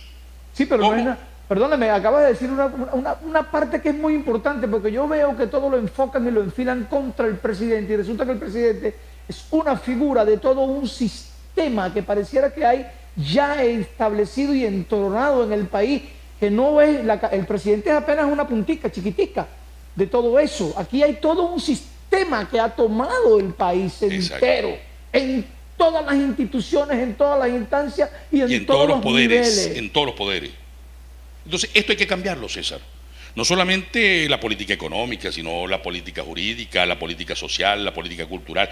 Sí, pero no es nada. Perdóname, acabas de decir una parte que es muy importante, porque yo veo que todo lo enfocan y lo enfilan contra el presidente, y resulta que el presidente es una figura de todo un sistema que pareciera que hay ya establecido y entonado en el país, que no es, el presidente es apenas una puntica chiquitica de todo eso. Aquí hay todo un sistema que ha tomado el país entero, en todas las instituciones, en todas las instancias y en todos los poderes. En todos los poderes. Entonces, esto hay que cambiarlo, César. No solamente la política económica, sino la política jurídica, la política social, la política cultural.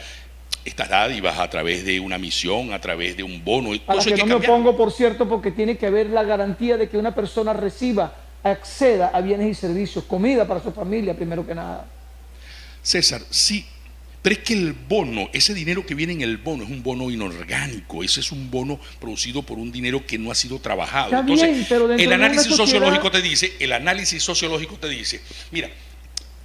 Estas dádivas a través de una misión, a través de un bono. A la que no me opongo, por cierto, porque tiene que haber la garantía de que una persona acceda a bienes y servicios, comida para su familia, primero que nada. César, sí, pero es que el bono, ese dinero que viene en el bono, es un bono inorgánico, ese es un bono producido por un dinero que no ha sido trabajado. Está entonces, bien, pero el análisis sociológico te dice, mira,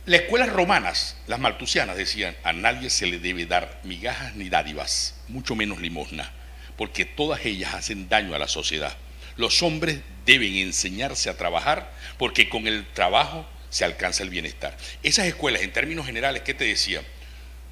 las escuelas romanas, las maltusianas, decían, a nadie se le debe dar migajas ni dádivas, mucho menos limosna, porque todas ellas hacen daño a la sociedad. Los hombres deben enseñarse a trabajar, porque con el trabajo se alcanza el bienestar. Esas escuelas, en términos generales, ¿qué te decían?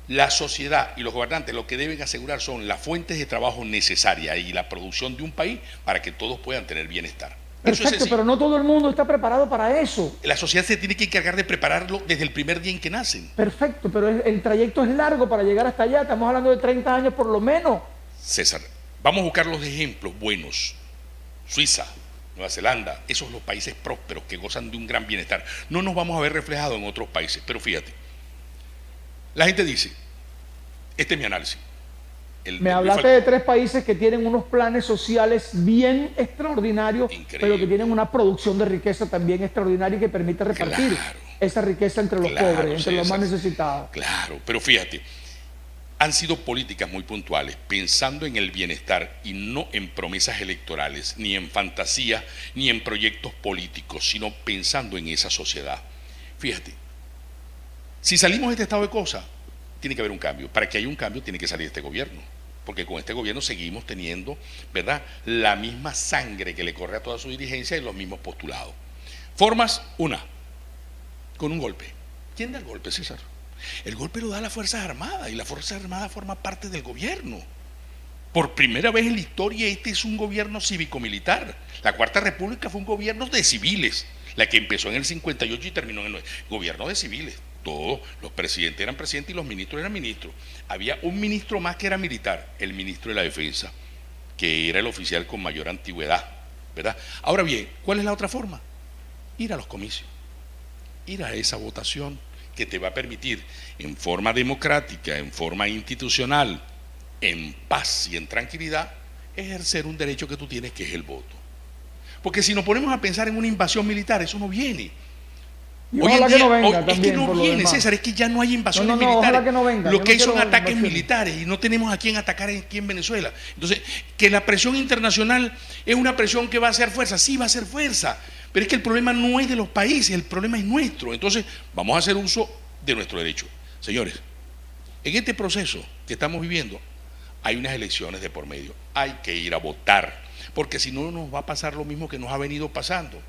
La sociedad y los gobernantes lo que deben asegurar son las fuentes de trabajo necesarias y la producción de un país para que todos puedan tener bienestar. Perfecto, pero no todo el mundo está preparado para eso. La sociedad se tiene que encargar de prepararlo desde el primer día en que nacen. Perfecto, pero el trayecto es largo para llegar hasta allá. Estamos hablando de 30 años por lo menos. César, vamos a buscar los ejemplos buenos. Suiza, Nueva Zelanda, esos son los países prósperos que gozan de un gran bienestar. No nos vamos a ver reflejados en otros países, pero fíjate. La gente dice, este es mi análisis. Me hablaste de 3 países que tienen unos planes sociales bien extraordinarios, pero que tienen una producción de riqueza también extraordinaria y que permite repartir esa riqueza entre los pobres, entre los más necesitados. Claro, pero fíjate, han sido políticas muy puntuales, pensando en el bienestar y no en promesas electorales, ni en fantasía, ni en proyectos políticos, sino pensando en esa sociedad. Fíjate, Si salimos de este estado de cosas, tiene que haber un cambio. Para que haya un cambio, tiene que salir este gobierno. Porque con este gobierno seguimos teniendo, ¿verdad?, la misma sangre que le corre a toda su dirigencia y los mismos postulados. Formas, una, con un golpe. ¿Quién da el golpe, César? El golpe lo da las Fuerzas Armadas y las Fuerzas Armadas forman parte del gobierno. Por primera vez en la historia este es un gobierno cívico-militar. La Cuarta República fue un gobierno de civiles, la que empezó en el 58 y terminó en el gobierno de civiles. Todos los presidentes eran presidentes y los ministros eran ministros. Había un ministro más que era militar, el ministro de la Defensa, que era el oficial con mayor antigüedad, ¿verdad? Ahora bien, ¿cuál es la otra forma? Ir a los comicios, ir a esa votación que te va a permitir en forma democrática, en forma institucional, en paz y en tranquilidad, ejercer un derecho que tú tienes, que es el voto. Porque si nos ponemos a pensar en una invasión militar, eso no viene. Hoy en día, es que no viene, César, es que ya no hay invasiones militares. Que no venga. Lo que hay son ataques militares y no tenemos a quién atacar aquí en Venezuela. Entonces, que la presión internacional es una presión que va a hacer fuerza, sí va a hacer fuerza, pero es que el problema no es de los países, el problema es nuestro. Entonces, vamos a hacer uso de nuestro derecho. Señores, en este proceso que estamos viviendo, hay unas elecciones de por medio, hay que ir a votar, porque si no nos va a pasar lo mismo que nos ha venido pasando.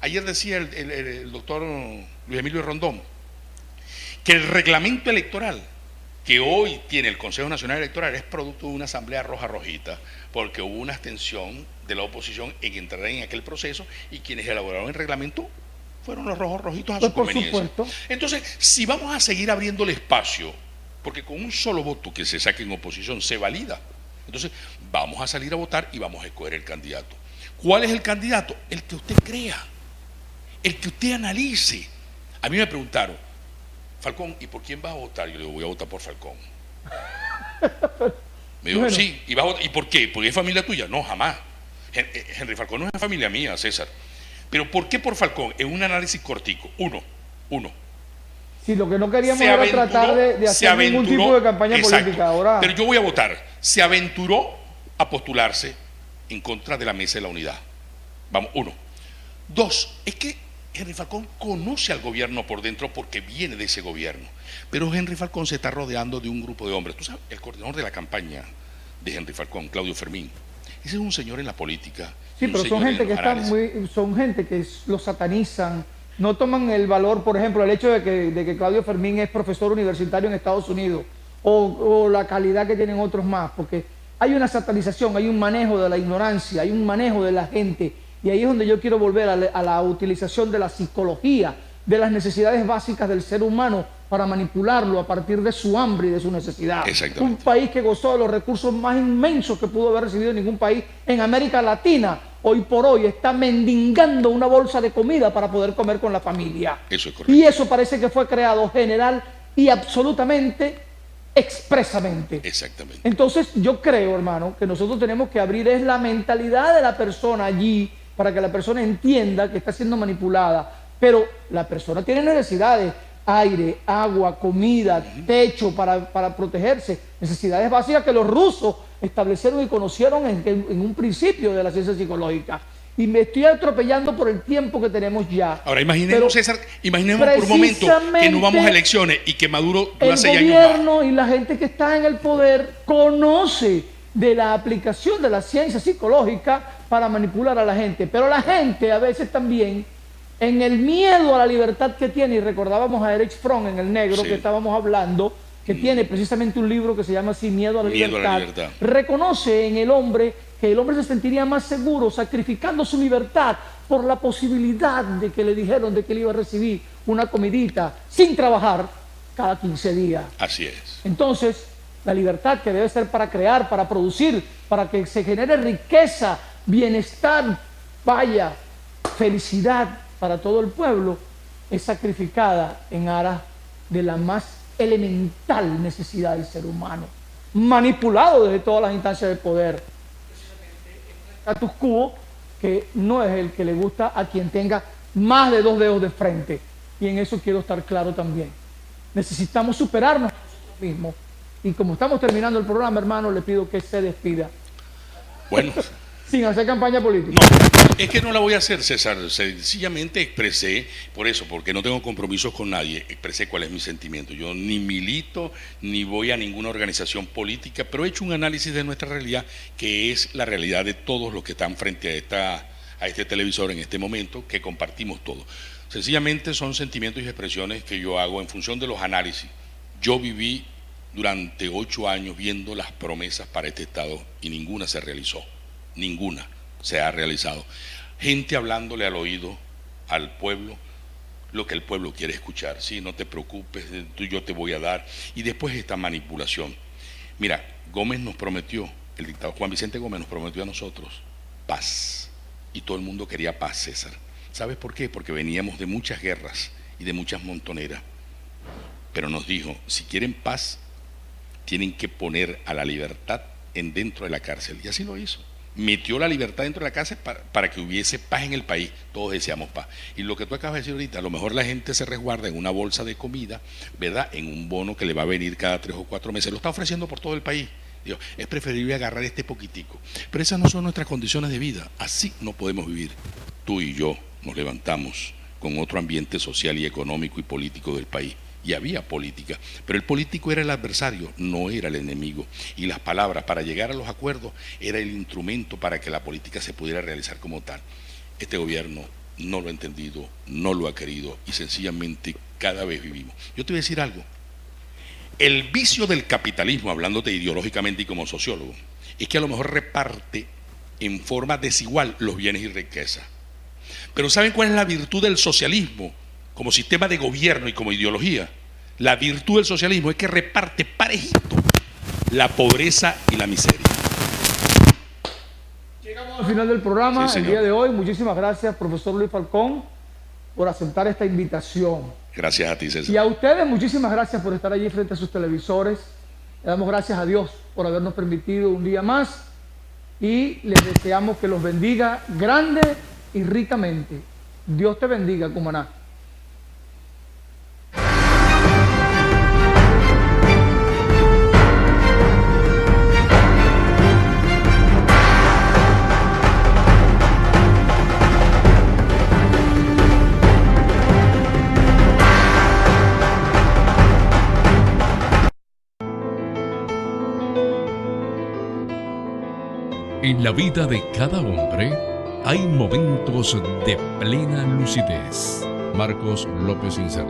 Ayer decía el doctor Luis Emilio Rondón que el reglamento electoral que hoy tiene el Consejo Nacional Electoral es producto de una asamblea roja-rojita, porque hubo una abstención de la oposición en entrar en aquel proceso y quienes elaboraron el reglamento fueron los rojos-rojitos a su conveniencia. Entonces, si vamos a seguir abriendo el espacio, porque con un solo voto que se saque en oposición se valida, entonces vamos a salir a votar y vamos a escoger el candidato. ¿Cuál es el candidato? El que usted crea, el que usted analice. A mí me preguntaron, Falcón, ¿y por quién vas a votar? Yo le digo, voy a votar por Falcón. Me dijo, bueno, sí, ¿y por qué? ¿Porque es familia tuya? No, jamás. Henry Falcón no es familia mía, César. Pero ¿por qué por Falcón? En un análisis cortico. Uno. Sí, lo que no queríamos era tratar de hacer ningún tipo de campaña política. Ahora... Pero yo voy a votar. Se aventuró a postularse en contra de la Mesa de la Unidad. Vamos, 1. 2, es que Henry Falcón conoce al gobierno por dentro porque viene de ese gobierno. Pero Henry Falcón se está rodeando de un grupo de hombres. Tú sabes, el coordinador de la campaña de Henry Falcón, Claudio Fermín, ese es un señor en la política. Sí, pero son gente que son gente que lo satanizan, no toman el valor, por ejemplo, el hecho de que Claudio Fermín es profesor universitario en Estados Unidos, o la calidad que tienen otros más, porque hay una satanización, hay un manejo de la ignorancia, hay un manejo de la gente, y ahí es donde yo quiero volver a la utilización de la psicología, de las necesidades básicas del ser humano para manipularlo a partir de su hambre y de su necesidad. Un país que gozó de los recursos más inmensos que pudo haber recibido ningún país en América Latina, hoy por hoy está mendigando una bolsa de comida para poder comer con la familia. Eso es correcto. Y eso parece que fue creado general y absolutamente expresamente. Exactamente. Entonces yo creo, hermano, que nosotros tenemos que abrir es la mentalidad de la persona allí para que la persona entienda que está siendo manipulada. Pero la persona tiene necesidades, aire, agua, comida, techo para protegerse, necesidades básicas que los rusos establecieron y conocieron en un principio de la ciencia psicológica. Y me estoy atropellando por el tiempo que tenemos ya. Ahora imaginemos, César, imaginemos por un momento que no vamos a elecciones y que Maduro dura 6 años más. El gobierno y la gente que está en el poder conoce de la aplicación de la ciencia psicológica para manipular a la gente. Pero la gente a veces también, en el miedo a la libertad que tiene, y recordábamos a Erich Fromm en El Negro, sí, que estábamos hablando, que tiene precisamente un libro que se llama Sin miedo a la libertad, reconoce en el hombre que el hombre se sentiría más seguro sacrificando su libertad por la posibilidad de que le dijeron de que él iba a recibir una comidita sin trabajar cada 15 días. Así es. Entonces, la libertad que debe ser para crear, para producir, para que se genere riqueza, bienestar, vaya, felicidad para todo el pueblo, es sacrificada en aras de la más elemental necesidad del ser humano, manipulado desde todas las instancias del poder. Status quo que no es el que le gusta a quien tenga más de 2 dedos de frente, y en eso quiero estar claro también. Necesitamos superarnos nosotros mismos, y como estamos terminando el programa, hermano, le pido que se despida. Bueno. Sin hacer campaña política. No. Es que no la voy a hacer, César. Sencillamente expresé, por eso, porque no tengo compromisos con nadie, expresé cuál es mi sentimiento. Yo ni milito, ni voy a ninguna organización política, pero he hecho un análisis de nuestra realidad, que es la realidad de todos los que están frente a este televisor en este momento, que compartimos todo. Sencillamente son sentimientos y expresiones que yo hago en función de los análisis. Yo viví durante 8 años viendo las promesas para este Estado y ninguna se realizó, ninguna se ha realizado. Gente hablándole al oído al pueblo lo que el pueblo quiere escuchar. Sí, no te preocupes, yo te voy a dar. Y después esta manipulación. Mira, Gómez nos prometió, el dictador Juan Vicente Gómez nos prometió a nosotros paz. Y todo el mundo quería paz, César. ¿Sabes por qué? Porque veníamos de muchas guerras y de muchas montoneras. Pero nos dijo, si quieren paz, tienen que poner a la libertad dentro de la cárcel. Y así lo hizo. Metió la libertad dentro de la cárcel para que hubiese paz en el país. Todos deseamos paz. Y lo que tú acabas de decir ahorita, a lo mejor la gente se resguarda en una bolsa de comida, ¿verdad? En un bono que le va a venir cada 3 o 4 meses. Lo está ofreciendo por todo el país. Digo, es preferible agarrar este poquitico. Pero esas no son nuestras condiciones de vida. Así no podemos vivir. Tú y yo nos levantamos con otro ambiente social y económico y político del país. Y había política, pero el político era el adversario, no era el enemigo. Y las palabras para llegar a los acuerdos era el instrumento para que la política se pudiera realizar como tal. Este gobierno no lo ha entendido, no lo ha querido y sencillamente cada vez vivimos. Yo te voy a decir algo. El vicio del capitalismo, hablándote ideológicamente y como sociólogo, es que a lo mejor reparte en forma desigual los bienes y riquezas. Pero ¿saben cuál es la virtud del socialismo como sistema de gobierno y como ideología? La virtud del socialismo es que reparte parejito la pobreza y la miseria. Llegamos al final del programa, sí, el día de hoy. Muchísimas gracias, profesor Luis Falcón, por aceptar esta invitación. Gracias a ti, César. Y a ustedes, muchísimas gracias por estar allí frente a sus televisores. Le damos gracias a Dios por habernos permitido un día más y les deseamos que los bendiga grande y ricamente. Dios te bendiga, Cumaná. En la vida de cada hombre hay momentos de plena lucidez. Marcos López Incerri.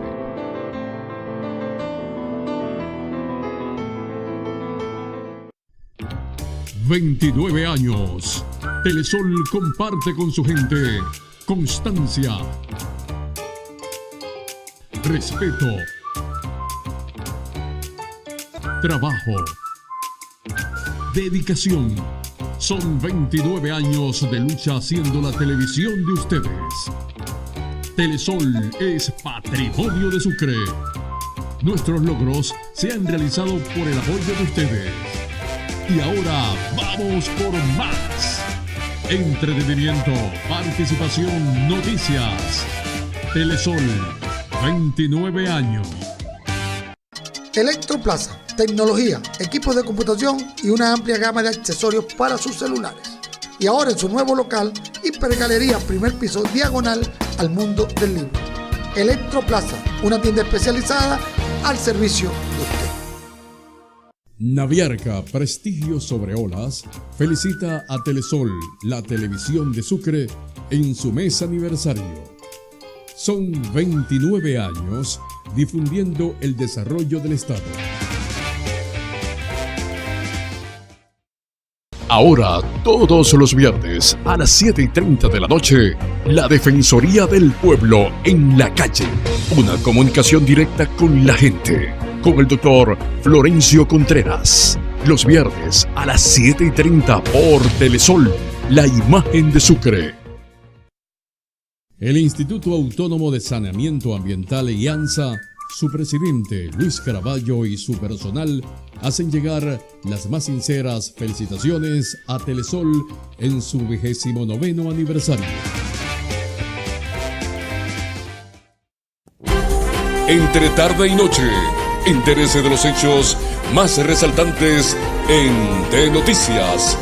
«29 años. Telesol comparte con su gente constancia, respeto, trabajo, dedicación. Son 29 años de lucha haciendo la televisión de ustedes. Telesol es patrimonio de Sucre. Nuestros logros se han realizado por el apoyo de ustedes. Y ahora vamos por más. Entretenimiento, participación, noticias. Telesol, 29 años. Electroplaza, tecnología, equipos de computación y una amplia gama de accesorios para sus celulares. Y ahora en su nuevo local, Hipergalería, primer piso, diagonal al mundo del libro. Electroplaza, una tienda especializada al servicio de usted. Naviarca, prestigio sobre olas, felicita a Telesol, la televisión de Sucre, en su mes aniversario. Son 29 años difundiendo el desarrollo del Estado. Ahora, todos los viernes a las 7:30 de la noche, la Defensoría del Pueblo en la calle. Una comunicación directa con la gente. Con el doctor Florencio Contreras. Los viernes a las 7:30 por Telesol, la imagen de Sucre. El Instituto Autónomo de Saneamiento Ambiental y ANSA, su presidente Luis Caraballo y su personal hacen llegar las más sinceras felicitaciones a Telesol en su 29º aniversario. Entre tarde y noche, entérese de los hechos más resaltantes en De Noticias.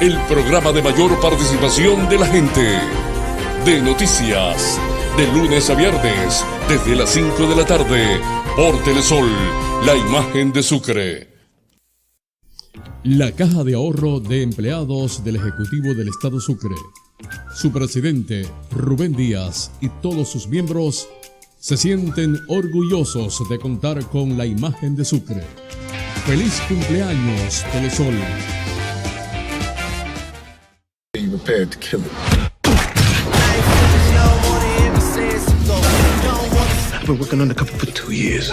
el programa de mayor participación de la gente. De noticias, de lunes a viernes, desde las 5 de la tarde, por Telesol, la imagen de Sucre. La Caja de Ahorro de Empleados del Ejecutivo del Estado Sucre, su presidente Rubén Díaz y todos sus miembros se sienten orgullosos de contar con la imagen de Sucre. ¡Feliz cumpleaños, Telesol! I've been working on the couple for 2 years.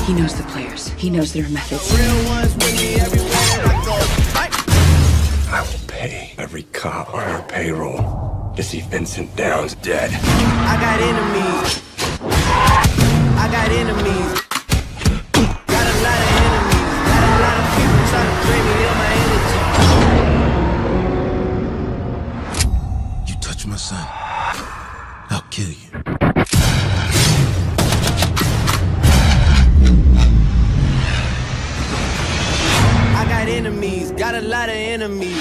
He knows the players. He knows their methods. I will pay every cop on our payroll to see Vincent Downs dead. I got enemies. I got enemies. Got a lot of enemies. Got a lot of people trying to drain me of my energy. You touch my son, I'll kill you. I got enemies. Got a lot of enemies.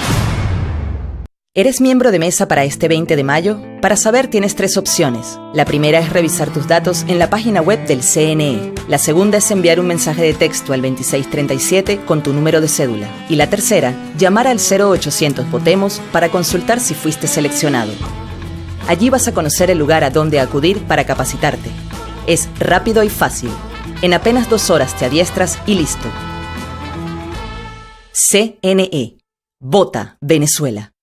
¿Eres miembro de mesa para este 20 de mayo? Para saber tienes 3 opciones. La primera es revisar tus datos en la página web del CNE. La segunda es enviar un mensaje de texto al 2637 con tu número de cédula. Y la tercera, llamar al 0800 Votemos para consultar si fuiste seleccionado. Allí vas a conocer el lugar a donde acudir para capacitarte. Es rápido y fácil. En apenas 2 horas te adiestras y listo. CNE. Vota Venezuela.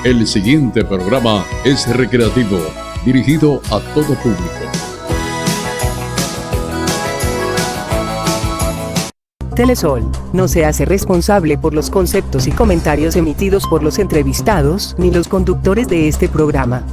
El siguiente programa es recreativo, dirigido a todo público. Telesol no se hace responsable por los conceptos y comentarios emitidos por los entrevistados ni los conductores de este programa.